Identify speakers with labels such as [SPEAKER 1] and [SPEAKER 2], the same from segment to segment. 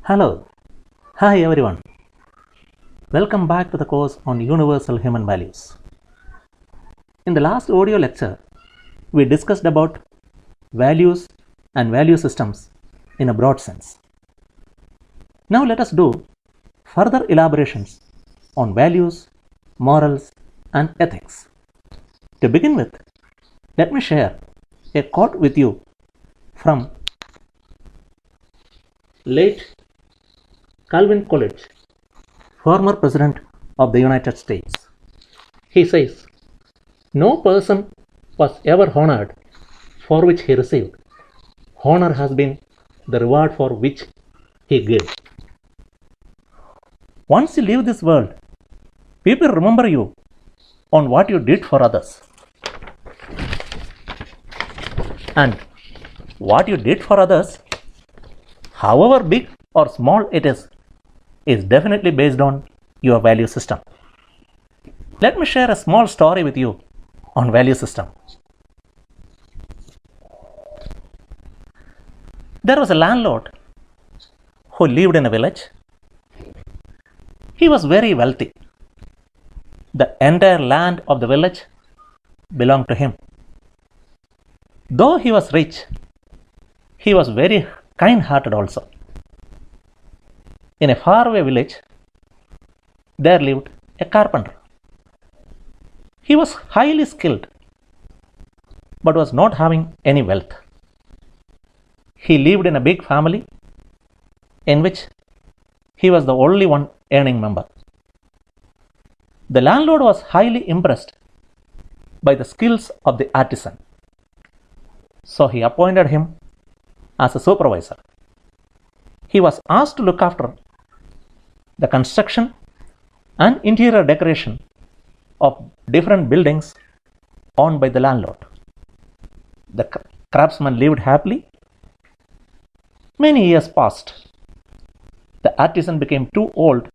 [SPEAKER 1] Hello. Hi everyone. Welcome back to the course on Universal Human Values. In the last audio lecture, we discussed about values and value systems in a broad sense. Now let us do further elaborations on values, morals, and ethics. To begin with, let me share a quote with you from late Calvin Coolidge, former President of the United States. He says, "No person was ever honored for which he received. Honor has been the reward for which he gave." Once you leave this world, people remember you on what you did for others. And what you did for others, however big or small it is definitely based on your value system. Let me share a small story with you on value system. There was a landlord who lived in a village. He was very wealthy. The entire land of the village belonged to him. Though he was rich, he was very kind-hearted also. In a faraway village, there lived a carpenter. He was highly skilled, but was not having any wealth. He lived in a big family in which he was the only one earning member. The landlord was highly impressed by the skills of the artisan, so he appointed him as a supervisor. He was asked to look after the construction and interior decoration of different buildings owned by the landlord. The craftsman lived happily. Many years passed. The artisan became too old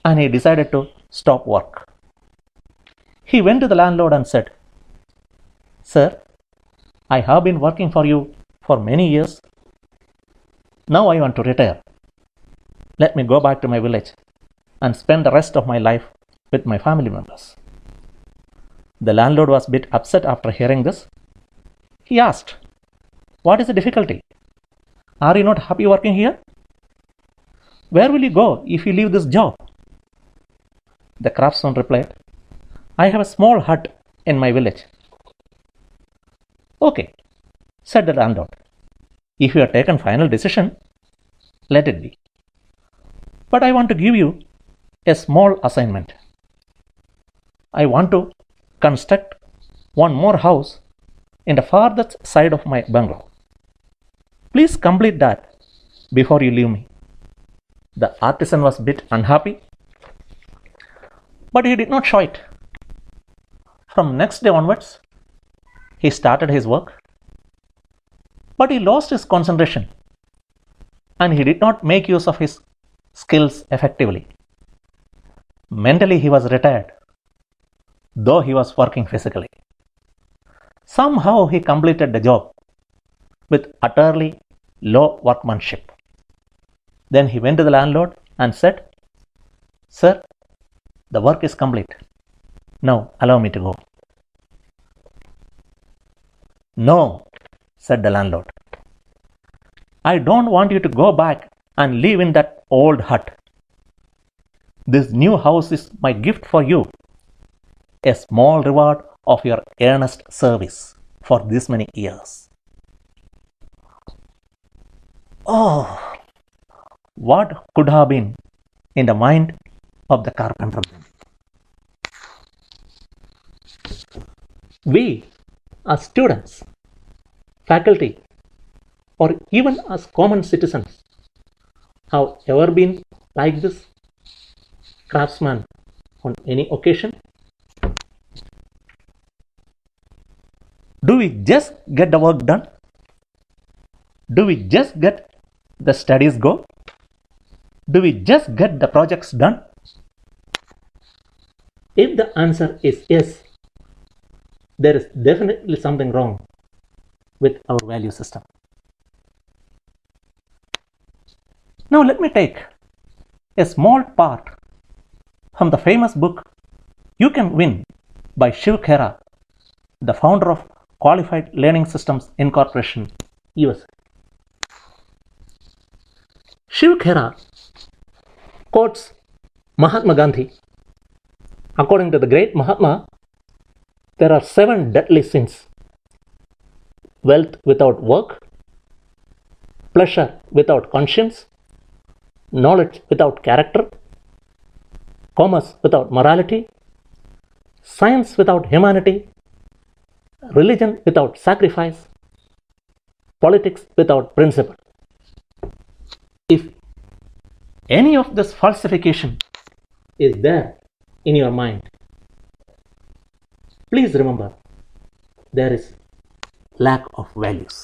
[SPEAKER 1] and he decided to stop work. He went to the landlord and said, "Sir, I have been working for you for many years. Now I want to retire. Let me go back to my village and spend the rest of my life with my family members." The landlord was a bit upset after hearing this. He asked, "What is the difficulty? Are you not happy working here? Where will you go if you leave this job?" The craftsman replied, "I have a small hut in my village." "Okay," said the landlord. "If you have taken final decision, let it be. But I want to give you a small assignment. I want to construct one more house in the farthest side of my bungalow. Please complete that before you leave me." The artisan was a bit unhappy, but he did not show it. From next day onwards, he started his work, but he lost his concentration and he did not make use of his skills effectively. Mentally, he was retired, though he was working physically. Somehow, he completed the job with utterly low workmanship. Then he went to the landlord and said, "Sir, the work is complete. Now allow me to go." "No," said the landlord. "I don't want you to go back and live in that old hut. This new house is my gift for you, a small reward of your earnest service for this many years." Oh, what could have been in the mind of the carpenter then? We, as students, faculty, or even as common citizens, have ever been like this craftsman on any occasion? Do we just get the work done? Do we just get the studies go? Do we just get the projects done? If the answer is yes, there is definitely something wrong with our value system. Now let me take a small part from the famous book You Can Win by Shiv Khera, the founder of Qualified Learning Systems Incorporation, USA. Shiv Khera quotes Mahatma Gandhi. According to the great Mahatma, there are 7 deadly sins: wealth without work, pleasure without conscience, knowledge without character, commerce without morality, science without humanity, religion without sacrifice, politics without principle. If any of this falsification is there in your mind, please remember there is lack of values.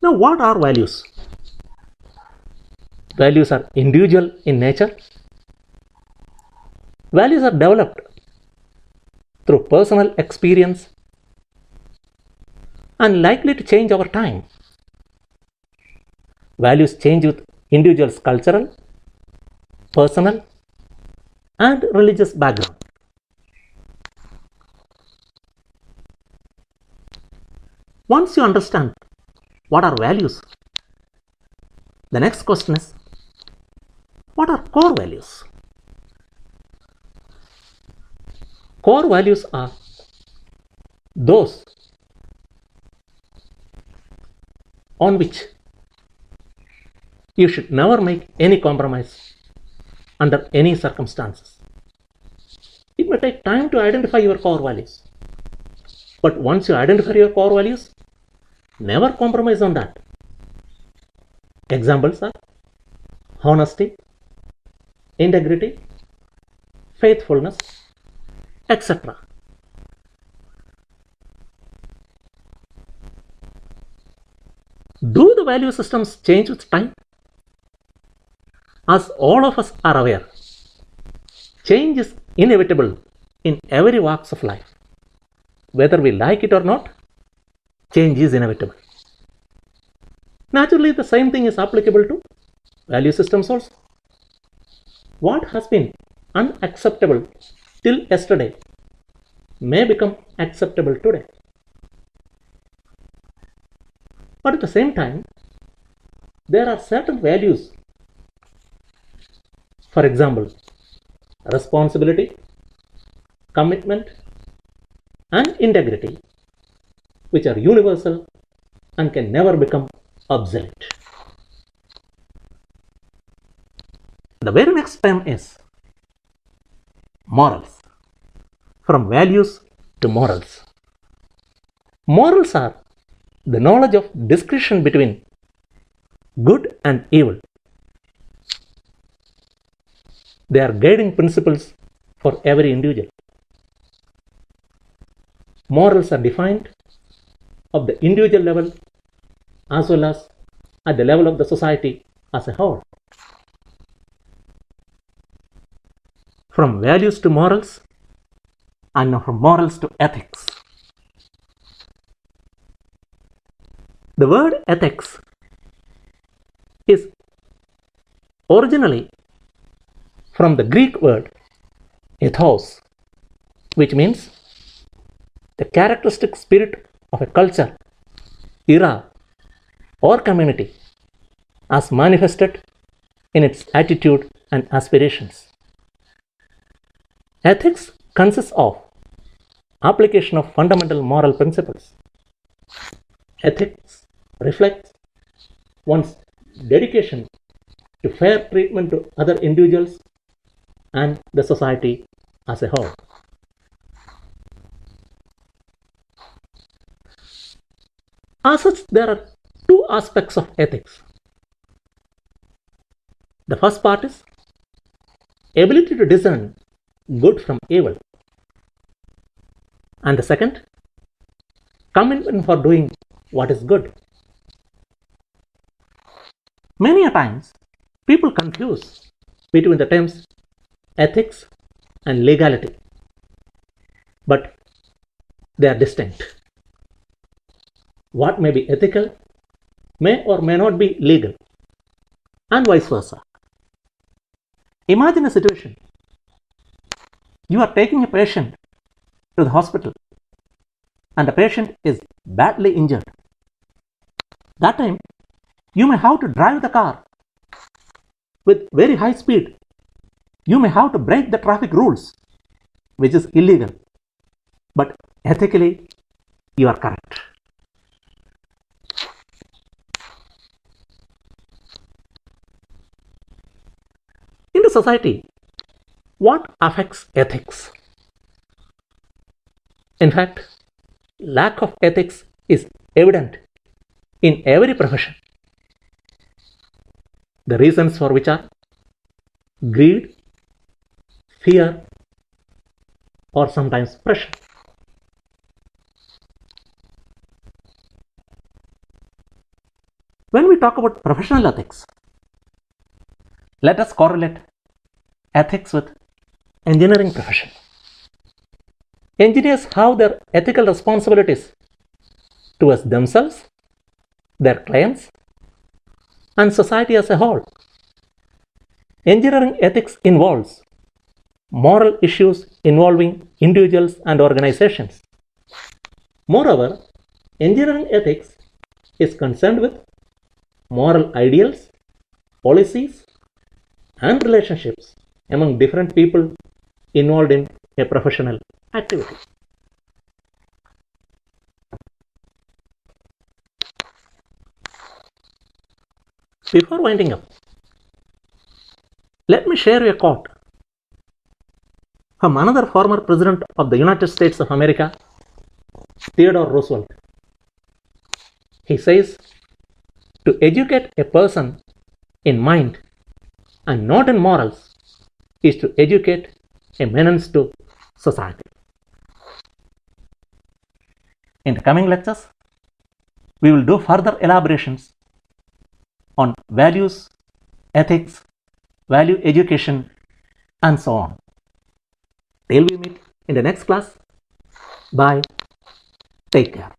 [SPEAKER 1] Now, what are values? Values are individual in nature. Values are developed through personal experience and likely to change over time. Values change with individuals' cultural, personal, and religious background. Once you understand what are values, the next question is, what are core values? Core values are those on which you should never make any compromise under any circumstances. It may take time to identify your core values, but once you identify your core values, never compromise on that. Examples are honesty, integrity, faithfulness, etc. Do the value systems change with time? As all of us are aware, change is inevitable in every walks of life. Whether we like it or not, change is inevitable. Naturally, the same thing is applicable to value systems also. What has been unacceptable till yesterday may become acceptable today. But at the same time, there are certain values, for example, responsibility, commitment, and integrity, which are universal and can never become obsolete. The very next term is morals. From values to morals. Morals are the knowledge of distinction between good and evil. They are guiding principles for every individual. Morals are defined at the individual level as well as at the level of the society as a whole. From values to morals, and from morals to ethics. The word ethics is originally from the Greek word ethos, which means the characteristic spirit of a culture, era, or community as manifested in its attitude and aspirations. Ethics consists of application of fundamental moral principles. Ethics reflects one's dedication to fair treatment to other individuals and the society as a whole. As such, there are two aspects of ethics. The first part is ability to discern good from evil. And the second, commitment for doing what is good. Many a times, people confuse between the terms ethics and legality, but they are distinct. What may be ethical may or may not be legal, and vice versa. Imagine a situation. You are taking a patient to the hospital and the patient is badly injured. That time, you may have to drive the car with very high speed. You may have to break the traffic rules, which is illegal. But ethically, you are correct. In the society, what affects ethics? In fact, lack of ethics is evident in every profession. The reasons for which are greed, fear, or sometimes pressure. When we talk about professional ethics, let us correlate ethics with engineering profession. Engineers have their ethical responsibilities towards themselves, their clients, and society as a whole. Engineering ethics involves moral issues involving individuals and organizations. Moreover, engineering ethics is concerned with moral ideals, policies, and relationships among different people involved in a professional activity. Before winding up, let me share a quote from another former president of the United States of America, Theodore Roosevelt. He says, "To educate a person in mind and not in morals is to educate a menace to society." In the coming lectures, we will do further elaborations on values, ethics, value education, and so on. Till we meet in the next class, bye, take care.